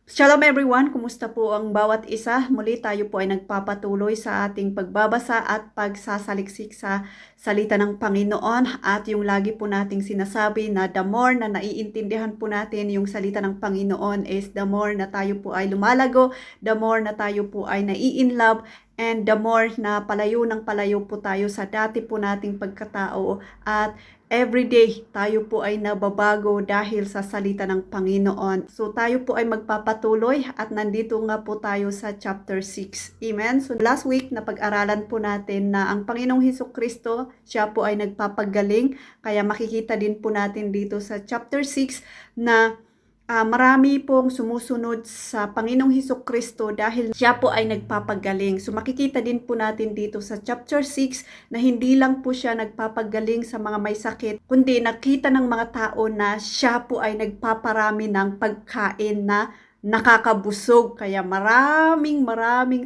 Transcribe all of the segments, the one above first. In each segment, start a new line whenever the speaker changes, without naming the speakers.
Shalom everyone! Kumusta po ang bawat isa? Muli tayo po ay nagpapatuloy sa ating pagbabasa at pagsasaliksik sa salita ng Panginoon at yung lagi po nating sinasabi na the more na naiintindihan po natin yung salita ng Panginoon is the more na tayo po ay lumalago, the more na tayo po ay nai-inlove, and the more na palayo ng palayo po tayo sa dati po nating pagkatao at everyday tayo po ay nababago dahil sa salita ng Panginoon. So tayo po ay magpapatuloy at nandito nga po tayo sa chapter 6. Amen? So last week na pag-aralan po natin na ang Panginoong Hesukristo, siya po ay nagpapagaling. Kaya makikita din po natin dito sa chapter 6 na marami pong sumusunod sa Panginoong Hesukristo dahil siya po ay nagpapagaling. So makikita din po natin dito sa chapter 6 na hindi lang po siya nagpapagaling sa mga may sakit, kundi nakita ng mga tao na siya po ay nagpaparami ng pagkain na nakakabusog. Kaya maraming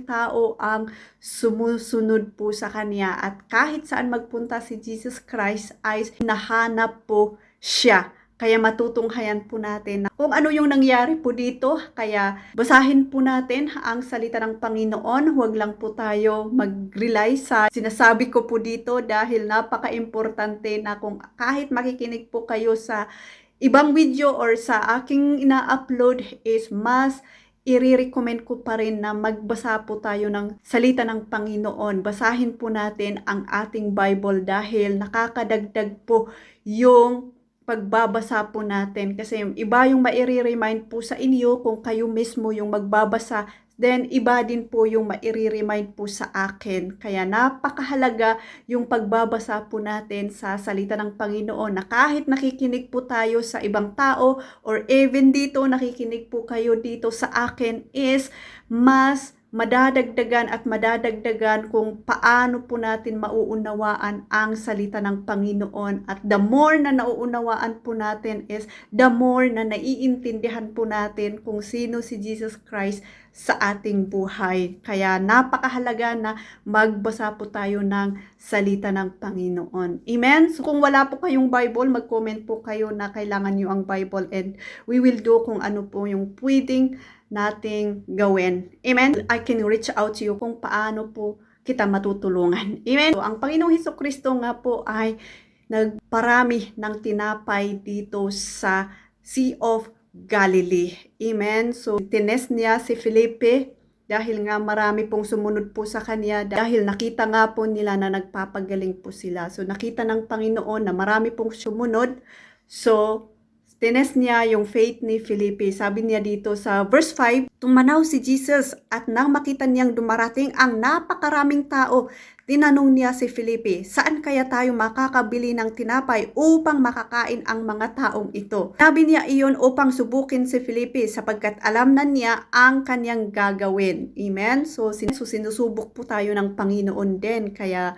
tao ang sumusunod po sa kanya at kahit saan magpunta si Jesus Christ ay nahanap po siya. Kaya matutunghayan po natin kung ano yung nangyari po dito. Kaya basahin po natin ang salita ng Panginoon. Huwag lang po tayo mag-rely sa sinasabi ko po dito dahil napaka-importante na kung kahit makikinig po kayo sa ibang video or sa aking ina-upload is mas i-recommend ko pa rin na magbasa po tayo ng salita ng Panginoon. Basahin po natin ang ating Bible dahil nakakadagdag po yung pagbabasa po natin kasi iba yung maire-remind po sa inyo kung kayo mismo yung magbabasa, then iba din po yung maire-remind po sa akin. Kaya napakahalaga yung pagbabasa po natin sa salita ng Panginoon na kahit nakikinig po tayo sa ibang tao or even dito nakikinig po kayo dito sa akin is mas madadagdagan kung paano po natin mauunawaan ang salita ng Panginoon. At the more na nauunawaan po natin is the more na naiintindihan po natin kung sino si Jesus Christ sa ating buhay. Kaya napakahalaga na magbasa po tayo ng salita ng Panginoon. Amen? So kung wala po kayong Bible, mag-comment po kayo na kailangan nyo ang Bible and we will do kung ano po yung pwedeng nating gawin. Amen? I can reach out to you kung paano po kita matutulungan. Amen? So, ang Panginoong Hesukristo nga po ay nagparami ng tinapay dito sa Sea of Galilee. Amen? So, tinest niya si Felipe dahil nga marami pong sumunod po sa kanya dahil nakita nga po nila na nagpapagaling po sila. So, nakita ng Panginoon na marami pong sumunod. So, tinest niya yung faith ni Felipe. Sabi niya dito sa verse 5, tumanaw si Jesus at nang makita niyang dumarating ang napakaraming tao, tinanong niya si Felipe, saan kaya tayo makakabili ng tinapay upang makakain ang mga taong ito? Sabi niya iyon upang subukin si Felipe sapagkat alam na niya ang kanyang gagawin. Amen? So sinusubok po tayo ng Panginoon din. Kaya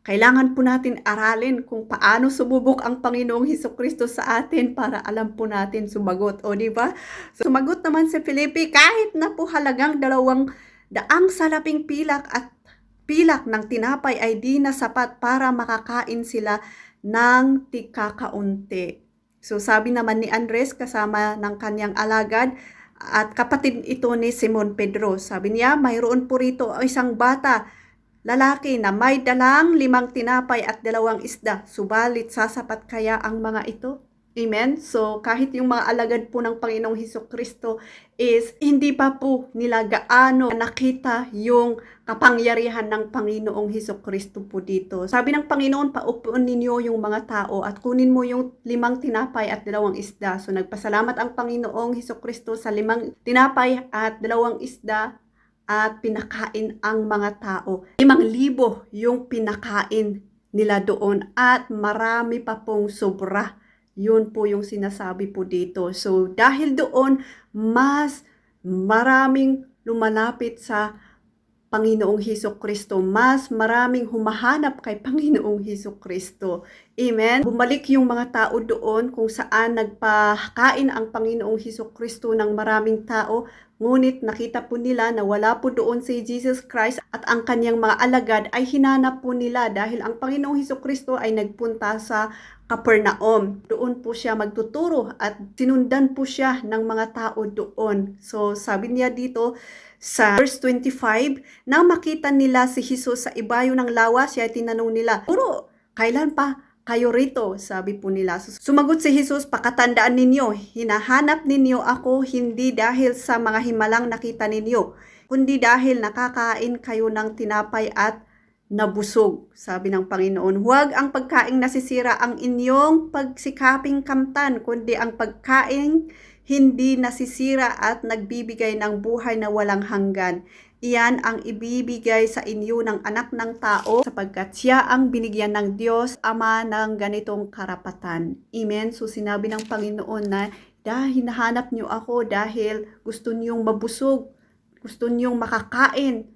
kailangan po natin aralin kung paano sumubok ang Panginoong Hesukristo sa atin para alam po natin sumagot. O di ba? So, sumagot naman si Felipe kahit na po halagang 200 salaping pilak at pilak ng tinapay ay di na sapat para makakain sila ng tikakaunti. So sabi naman ni Andres kasama ng kanyang alagad at kapatid ito ni Simon Pedro. Sabi niya, mayroon po rito isang bata lalaki na may dalang 5 tinapay at 2 isda. Subalit sasapat kaya ang mga ito? Amen? So kahit yung mga alagad po ng Panginoong Hesukristo is hindi pa po nila gaano nakita yung kapangyarihan ng Panginoong Hesukristo po dito. Sabi ng Panginoon, paupuin ninyo yung mga tao at kunin mo yung 5 tinapay at 2 isda. So nagpasalamat ang Panginoong Hesukristo sa 5 tinapay at 2 isda at pinakain ang mga tao. 5,000 yung pinakain nila doon at marami pa pong sobra. Yun po yung sinasabi po dito. So dahil doon, mas maraming lumalapit sa Panginoong Hesukristo. Mas maraming humahanap kay Panginoong Hesukristo. Amen. Bumalik yung mga tao doon kung saan nagpakain ang Panginoong Hesukristo ng maraming tao. Ngunit nakita po nila na wala po doon si Jesus Christ at ang kanyang mga alagad ay hinanap po nila dahil ang Panginoong Hesukristo ay nagpunta sa Capernaum. Doon po siya magtuturo at sinundan po siya ng mga tao doon. So sabi niya dito sa verse 25, nang makita nila si Jesus sa ibayo ng lawa, siya ay tinanong nila, Guro, kailan pa kayo rito? Sabi po nila. Sumagot si Jesus, pakatandaan ninyo, hinahanap ninyo ako hindi dahil sa mga himalang nakita ninyo, kundi dahil nakakain kayo ng tinapay at nabusog. Sabi ng Panginoon, huwag ang pagkaing nasisira ang inyong pagsikaping kamtan, kundi ang pagkaing hindi nasisira at nagbibigay ng buhay na walang hanggan. Iyan ang ibibigay sa inyo ng anak ng tao sapagkat siya ang binigyan ng Diyos Ama ng ganitong karapatan. Amen. So sinabi ng Panginoon na dahil hinahanap niyo ako dahil gusto niyong mabusog, gusto niyong makakain.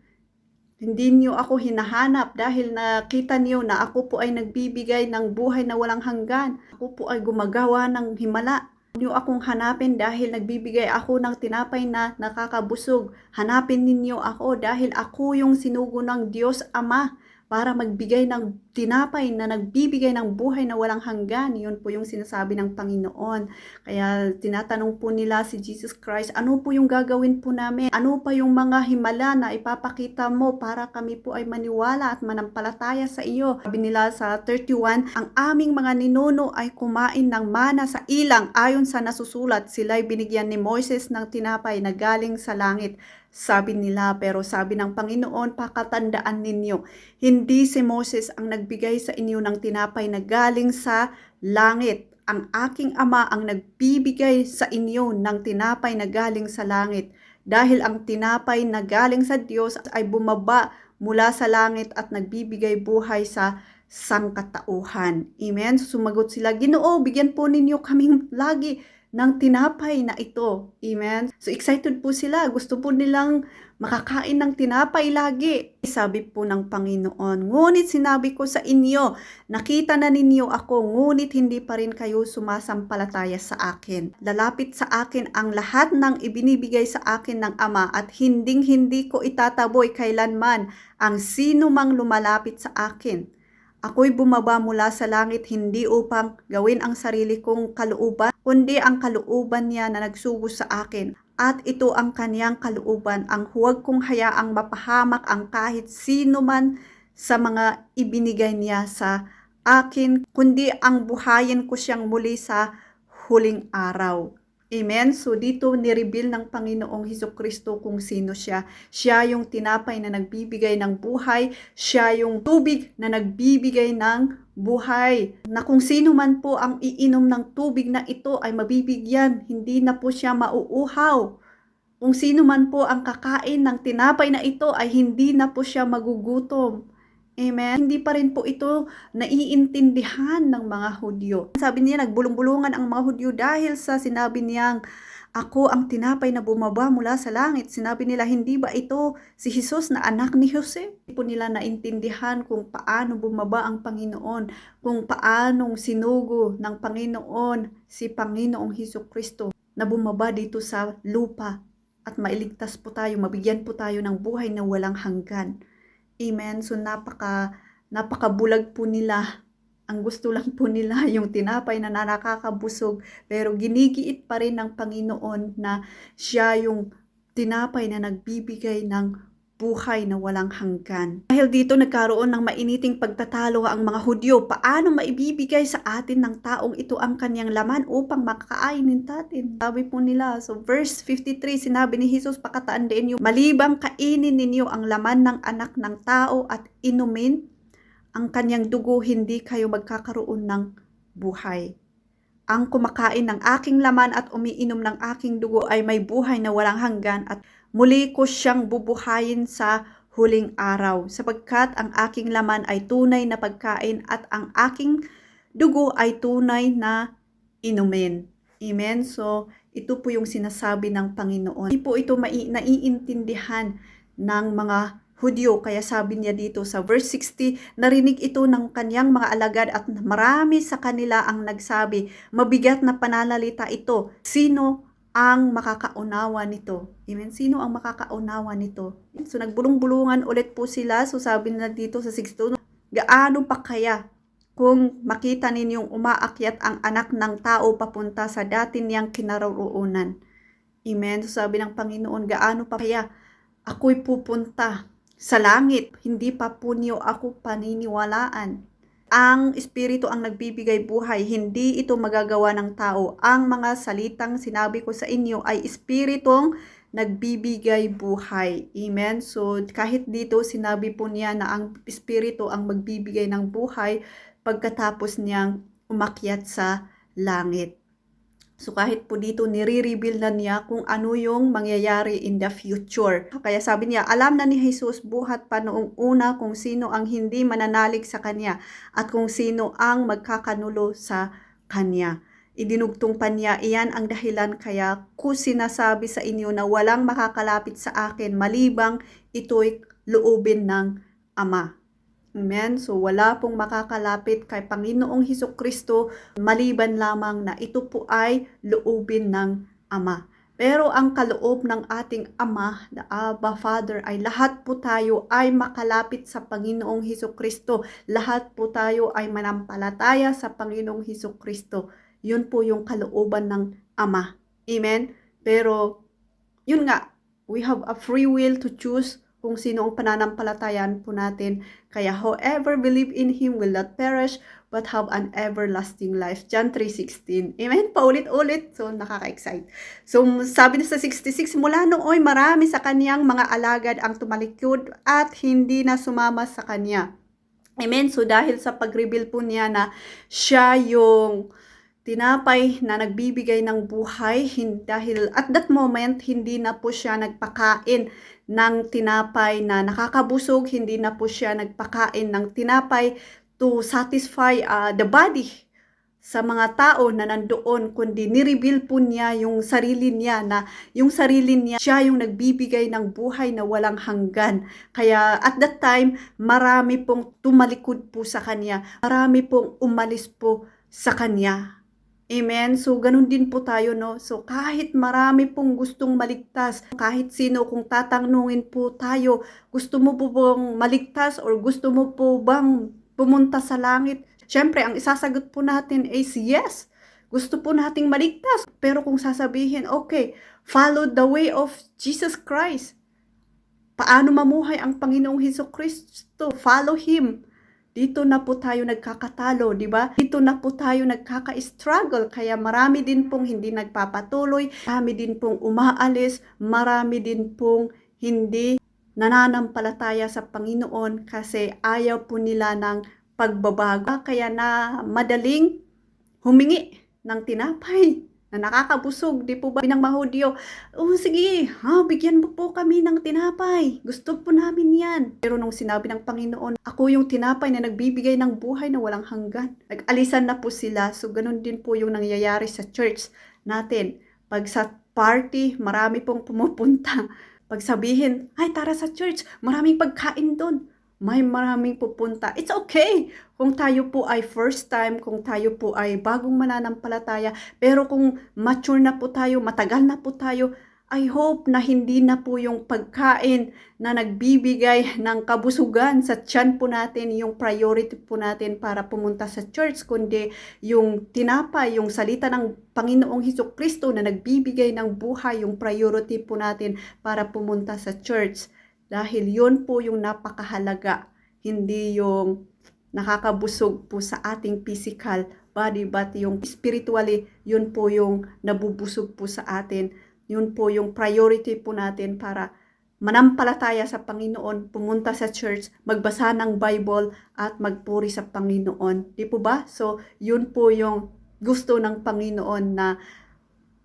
Hindi niyo ako hinahanap dahil nakita niyo na ako po ay nagbibigay ng buhay na walang hanggan. Ako po ay gumagawa ng himala. Niyo akong hanapin dahil nagbibigay ako ng tinapay na nakakabusog. Hanapin ninyo ako dahil ako yung sinugo ng Diyos Ama para magbigay ng tinapay na nagbibigay ng buhay na walang hanggan. Yun po yung sinasabi ng Panginoon. Kaya tinatanong po nila si Jesus Christ, ano po yung gagawin po namin? Ano pa yung mga himala na ipapakita mo para kami po ay maniwala at manampalataya sa iyo? Sabi nila sa 31, ang aming mga ninuno ay kumain ng mana sa ilang ayon sa nasusulat. Sila'y binigyan ni Moises ng tinapay na galing sa langit. Sabi nila, pero sabi ng Panginoon, pakatandaan ninyo, hindi si Moses ang nagbigay sa inyo ng tinapay na galing sa langit. Ang aking Ama ang nagbibigay sa inyo ng tinapay na galing sa langit. Dahil ang tinapay na galing sa Diyos ay bumaba mula sa langit at nagbibigay buhay sa sangkatauhan. Amen? Sumagot sila, Ginoo, bigyan po ninyo kaming lagi ng tinapay na ito. Amen? So excited po sila. Gusto po nilang makakain ng tinapay lagi. Sabi po ng Panginoon, ngunit sinabi ko sa inyo, nakita na ninyo ako, ngunit hindi pa rin kayo sumasampalataya sa akin. Lalapit sa akin ang lahat ng ibinibigay sa akin ng Ama at hinding-hindi ko itataboy kailanman ang sino mang lumalapit sa akin. Ako'y bumaba mula sa langit hindi upang gawin ang sarili kong kalooban, kundi ang kalooban niya na nagsugo sa akin. At ito ang kaniyang kalooban, ang huwag kong hayaang mapahamak ang kahit sino man sa mga ibinigay niya sa akin, kundi ang buhayin ko siyang muli sa huling araw. Amen? So dito nireveal ng Panginoong Hesukristo kung sino siya. Siya yung tinapay na nagbibigay ng buhay. Siya yung tubig na nagbibigay ng buhay. Na kung sino man po ang iinom ng tubig na ito ay mabibigyan. Hindi na po siya mauuhaw. Kung sino man po ang kakain ng tinapay na ito ay hindi na po siya magugutom. Amen. Hindi pa rin po ito naiintindihan ng mga Hudyo. Sabi niya, nagbulong-bulungan ang mga Hudyo dahil sa sinabi niyang, ako ang tinapay na bumaba mula sa langit. Sinabi nila, hindi ba ito si Jesus na anak ni Jose? Hindi po nila naintindihan kung paano bumaba ang Panginoon, kung paanong sinugo ng Panginoon si Panginoong Hesukristo na bumaba dito sa lupa at mailigtas po tayo, mabigyan po tayo ng buhay na walang hanggan. Amen. So napakabulag po nila. Ang gusto lang po nila yung tinapay na nakakabusog, pero ginigiit pa rin ng Panginoon na siya yung tinapay na nagbibigay ng buhay na walang hanggan. Dahil dito nagkaroon ng mainiting pagtatalo ang mga Hudyo. Paano maibibigay sa atin ng taong ito ang kanyang laman upang makakainin natin? Sabi po nila, so verse 53, sinabi ni Jesus, pakatandaan niyo, malibang kainin ninyo ang laman ng anak ng tao at inumin ang kanyang dugo, hindi kayo magkakaroon ng buhay. Ang kumakain ng aking laman at umiinom ng aking dugo ay may buhay na walang hanggan at muli ko siyang bubuhayin sa huling araw, sapagkat ang aking laman ay tunay na pagkain at ang aking dugo ay tunay na inumin. Amen? So, ito po yung sinasabi ng Panginoon. Hindi po ito naiintindihan ng mga Hudyo. Kaya sabi niya dito sa verse 60, narinig ito ng kanyang mga alagad at marami sa kanila ang nagsabi, mabigat na pananalita ito. Sino ang makakaunawa nito? Amen. Sino ang makakaunawa nito? So nagbulong-bulungan ulit po sila. So sabi nila dito sa 62, gaano pa kaya kung makita ninyong umaakyat ang anak ng tao papunta sa dati niyang kinaroroonan? Amen. So sabi ng Panginoon, gaano pa kaya ako'y pupunta sa langit, hindi pa po niyo ako paniniwalaan. Ang Espiritu ang nagbibigay buhay, hindi ito magagawa ng tao. Ang mga salitang sinabi ko sa inyo ay Espiritong nagbibigay buhay. Amen? So, kahit dito sinabi po niya na ang Espiritu ang magbibigay ng buhay pagkatapos niyang umakyat sa langit. So kahit po dito nire-reveal na niya kung ano yung mangyayari in the future. Kaya sabi niya, alam na ni Jesus buhat pa noong una kung sino ang hindi mananalig sa kanya at kung sino ang magkakanulo sa kanya. Idinugtong pa niya, iyan ang dahilan kaya ko sinasabi sa inyo na walang makakalapit sa akin malibang ito'y loobin ng Ama. Amen. So wala pong makakalapit kay Panginoong Hesukristo maliban lamang na ito po ay loobin ng Ama. Pero ang kaloob ng ating Ama, the Abba Father, ay lahat po tayo ay makalapit sa Panginoong Hesukristo. Lahat po tayo ay manampalataya sa Panginoong Hesukristo. Yun po yung kalooban ng Ama. Amen. Pero yun nga, we have a free will to choose kung sino ang pananampalatayan po natin. Kaya whoever believe in Him will not perish but have an everlasting life. John 3:16. Amen? Paulit-ulit. So, nakaka-excite. So, sabi na sa 66, mula nooy marami sa kaniyang mga alagad ang tumalikod at hindi na sumama sa kanya. Amen? So, dahil sa pag-reveal po niya na siya yung tinapay na nagbibigay ng buhay, dahil at that moment, hindi na po siya nagpakain ng tinapay na nakakabusog, hindi na po siya nagpakain ng tinapay to satisfy the body sa mga tao na nandoon, kundi nireveal po niya yung sarili niya na yung sarili niya, siya yung nagbibigay ng buhay na walang hanggan. Kaya at that time, marami pong tumalikod po sa kanya, marami pong umalis po sa kanya. Amen? So, ganun din po tayo, no? So, kahit marami pong gustong maligtas, kahit sino, kung tatanungin po tayo, gusto mo po bang maligtas or gusto mo po bang pumunta sa langit? Siyempre, ang isasagot po natin is yes. Gusto po nating maligtas. Pero kung sasabihin, okay, follow the way of Jesus Christ. Paano mamuhay ang Panginoong Hesukristo? Follow Him. Dito na po tayo nagkakatalo, di ba? Dito na po tayo nagkaka-struggle. Kaya marami din pong hindi nagpapatuloy, marami din pong umaalis, marami din pong hindi nananampalataya sa Panginoon kasi ayaw po nila ng pagbabago. Kaya na madaling humingi ng tinapay na nakakabusog, di po ba ng Mahudyo? Oh, sige, bigyan mo po kami ng tinapay. Gusto po namin yan. Pero nung sinabi ng Panginoon, ako yung tinapay na nagbibigay ng buhay na walang hanggan. Nag-alisan na po sila. So, ganun din po yung nangyayari sa church natin. Pag sa party, marami pong pumupunta. Pag sabihin, ay tara sa church, maraming pagkain doon. May maraming pupunta. It's okay kung tayo po ay first time, kung tayo po ay bagong mananampalataya, pero kung mature na po tayo, matagal na po tayo, I hope na hindi na po yung pagkain na nagbibigay ng kabusugan sa tiyan po natin, yung priority po natin para pumunta sa church, kundi yung tinapay, yung salita ng Panginoong Hesukristo na nagbibigay ng buhay, yung priority po natin para pumunta sa church. Dahil yun po yung napakahalaga, hindi yung nakakabusog po sa ating physical body, but yung spiritually, yun po yung nabubusog po sa atin. Yun po yung priority po natin para manampalataya sa Panginoon, pumunta sa church, magbasa ng Bible, at magpuri sa Panginoon. Di po ba? So, yun po yung gusto ng Panginoon na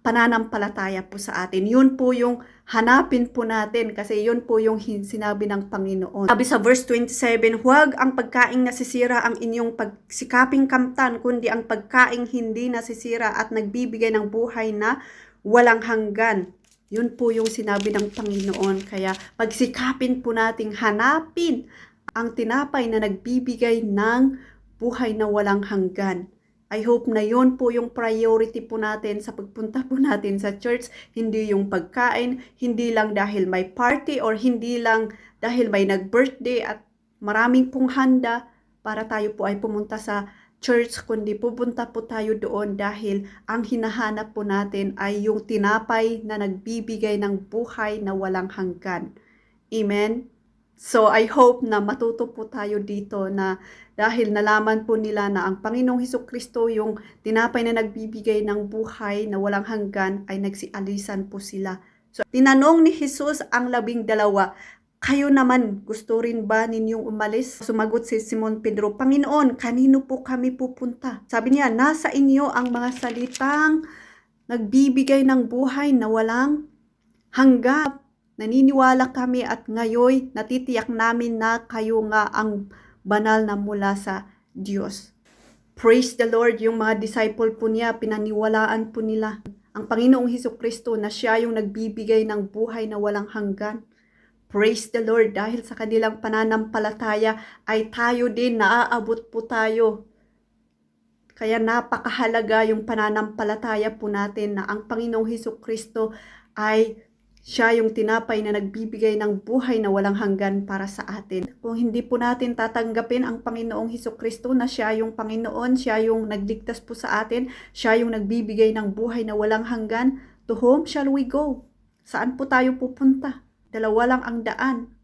pananampalataya po sa atin. Yun po yung hanapin po natin kasi yun po yung sinabi ng Panginoon. Sabi sa verse 27, huwag ang pagkaing nasisira ang inyong pagsikaping kamtan, kundi ang pagkaing hindi nasisira at nagbibigay ng buhay na walang hanggan. Yun po yung sinabi ng Panginoon. Kaya pagsikapin po nating hanapin ang tinapay na nagbibigay ng buhay na walang hanggan. I hope na yun po yung priority po natin sa pagpunta po natin sa church. Hindi yung pagkain, hindi lang dahil may party or hindi lang dahil may nag-birthday at maraming pong handa para tayo po ay pumunta sa church, kundi pupunta po tayo doon dahil ang hinahanap po natin ay yung tinapay na nagbibigay ng buhay na walang hanggan. Amen? So I hope na matuto po tayo dito na dahil nalaman po nila na ang Panginoong Hesukristo yung tinapay na nagbibigay ng buhay na walang hanggan ay nagsialisan po sila. So tinanong ni Jesus ang 12, kayo naman, gusto rin ba ninyong umalis? Sumagot si Simon Pedro, Panginoon, kanino po kami pupunta? Sabi niya, nasa inyo ang mga salitang nagbibigay ng buhay na walang hanggan. Naniniwala kami at ngayon natitiyak namin na kayo nga ang banal na mula sa Diyos. Praise the Lord, yung mga disciple po niya, pinaniwalaan po nila ang Panginoong Hesukristo na siya yung nagbibigay ng buhay na walang hanggan. Praise the Lord, dahil sa kanilang pananampalataya ay tayo din naaabot po tayo. Kaya napakahalaga yung pananampalataya po natin na ang Panginoong Hesukristo ay siya yung tinapay na nagbibigay ng buhay na walang hanggan para sa atin. Kung hindi po natin tatanggapin ang Panginoong Hesukristo na siya yung Panginoon, siya yung nagligtas po sa atin, siya yung nagbibigay ng buhay na walang hanggan, to whom shall we go? Saan po tayo pupunta? Dalawa lang ang daan.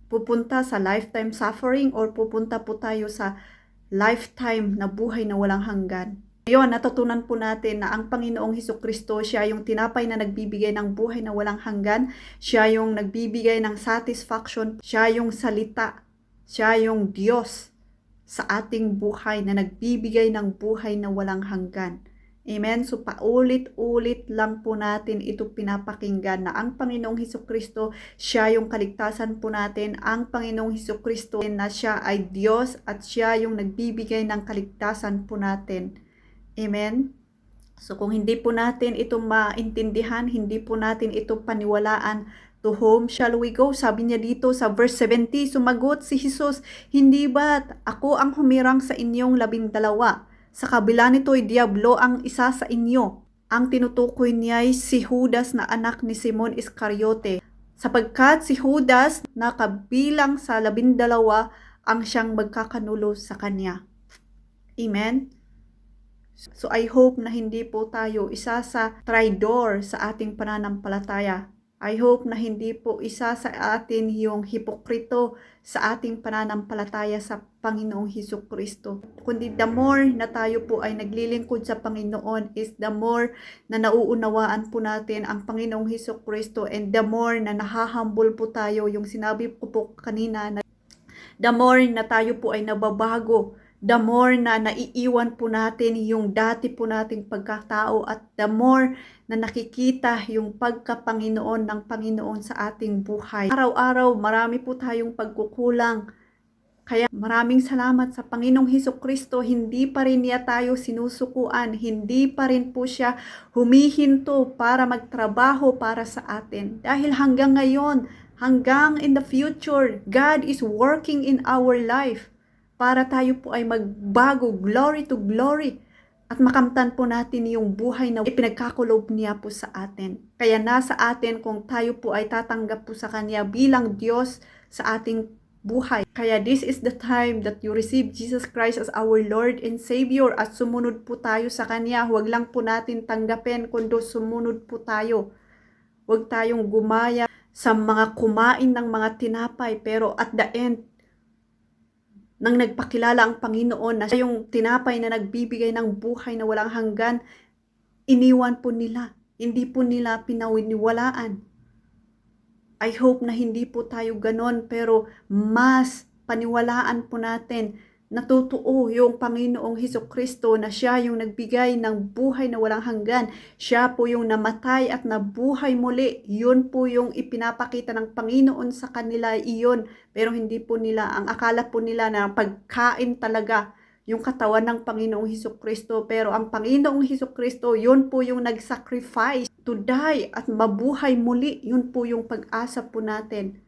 Pupunta sa lifetime suffering or pupunta po tayo sa lifetime na buhay na walang hanggan. Ngayon, natutunan po natin na ang Panginoong Hesukristo, siya yung tinapay na nagbibigay ng buhay na walang hanggan, siya yung nagbibigay ng satisfaction, siya yung salita, siya yung Diyos sa ating buhay na nagbibigay ng buhay na walang hanggan. Amen? So paulit-ulit lang po natin ito pinapakinggan na ang Panginoong Hesukristo, siya yung kaligtasan po natin, ang Panginoong Hesukristo na siya ay Diyos at siya yung nagbibigay ng kaligtasan po natin. Amen? So kung hindi po natin ito maintindihan, hindi po natin ito paniwalaan, to whom shall we go? Sabi niya dito sa verse 70, sumagot si Jesus, hindi ba't ako ang humirang sa inyong 12? Sa kabila nito'y diablo ang isa sa inyo. Ang tinutukoy niya ay si Judas na anak ni Simon Iscariote. Sapagkat si Judas na kabilang sa 12 ang siyang magkakanulo sa kanya. Amen? So I hope na hindi po tayo isa sa traidor sa ating pananampalataya. I hope na hindi po isa sa atin yung hipokrito sa ating pananampalataya sa Panginoong Hesukristo. Kundi the more na tayo po ay naglilingkod sa Panginoon is the more na nauunawaan po natin ang Panginoong Hesukristo, and the more na nahahumble po tayo, yung sinabi ko po kanina, na the more na tayo po ay nababago, the more na naiiwan po natin yung dati po nating pagkatao, at the more na nakikita yung pagkapanginoon ng Panginoon sa ating buhay. Araw-araw marami po tayong pagkukulang. Kaya maraming salamat sa Panginoong Hesukristo, hindi pa rin niya tayo sinusukuan, hindi pa rin po siya humihinto para magtrabaho para sa atin. Dahil hanggang ngayon, hanggang in the future, God is working in our life para tayo po ay magbago, glory to glory, at makamtan po natin yung buhay na ipinagkakulob niya po sa atin. Kaya nasa atin kung tayo po ay tatanggap po sa Kanya bilang Diyos sa ating buhay. Kaya this is the time that you receive Jesus Christ as our Lord and Savior at sumunod po tayo sa Kanya. Huwag lang po natin tanggapin, kundi sumunod po tayo. Huwag tayong gumaya sa mga kumain ng mga tinapay, pero at the end, nang nagpakilala ang Panginoon na siya yung tinapay na nagbibigay ng buhay na walang hanggan, iniwan po nila. Hindi po nila pinawiniwalaan. I hope na hindi po tayo ganon, pero mas paniwalaan po natin na totoo yung Panginoong Hesukristo na siya yung nagbigay ng buhay na walang hanggan. Siya po yung namatay at nabuhay muli. Yun po yung ipinapakita ng Panginoon sa kanila, iyon. Pero hindi po nila, ang akala po nila na pagkain talaga yung katawan ng Panginoong Hesukristo. Pero ang Panginoong Hesukristo, yun po yung nag-sacrifice to die at mabuhay muli. Yun po yung pag-asa po natin.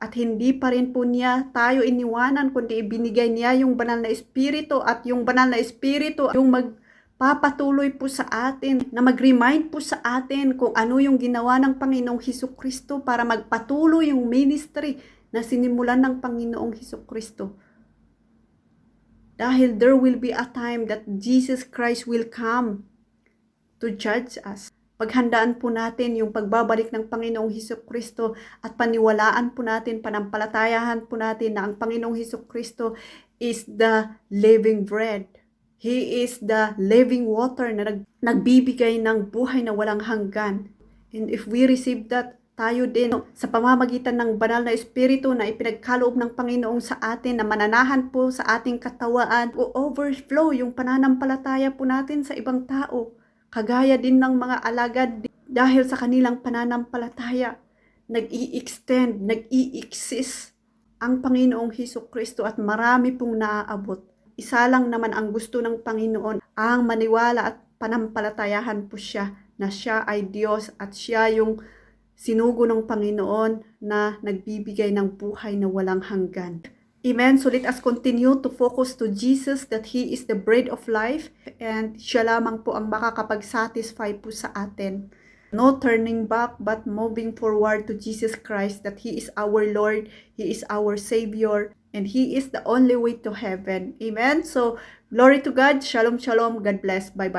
At hindi pa rin po niya tayo iniwanan, kundi ibinigay niya yung banal na espiritu, at yung banal na espiritu yung magpapatuloy po sa atin, na mag-remind po sa atin kung ano yung ginawa ng Panginoong Hesukristo para magpatuloy yung ministry na sinimulan ng Panginoong Hesukristo. Dahil there will be a time that Jesus Christ will come to judge us. Paghandaan po natin yung pagbabalik ng Panginoong Hesukristo at paniwalaan po natin, panampalatayahan po natin na ang Panginoong Hesukristo is the living bread. He is the living water na nagbibigay ng buhay na walang hanggan. And if we receive that, tayo din sa pamamagitan ng banal na espiritu na ipinagkaloob ng Panginoong sa atin, na mananahan po sa ating katawaan, o overflow yung pananampalataya po natin sa ibang tao. Kagaya din ng mga alagad, dahil sa kanilang pananampalataya, nag-i-extend, nag-i-exist ang Panginoong Hesukristo at marami pong naaabot. Isa lang naman ang gusto ng Panginoon, ang maniwala at panampalatayahan po siya na siya ay Diyos at siya yung sinugo ng Panginoon na nagbibigay ng buhay na walang hanggan. Amen. So let us continue to focus to Jesus, that He is the bread of life, and siya lamang po ang makakapag-satisfy po sa atin. No turning back but moving forward to Jesus Christ, that He is our Lord, He is our Savior, and He is the only way to heaven. Amen. So glory to God. Shalom, shalom. God bless. Bye-bye.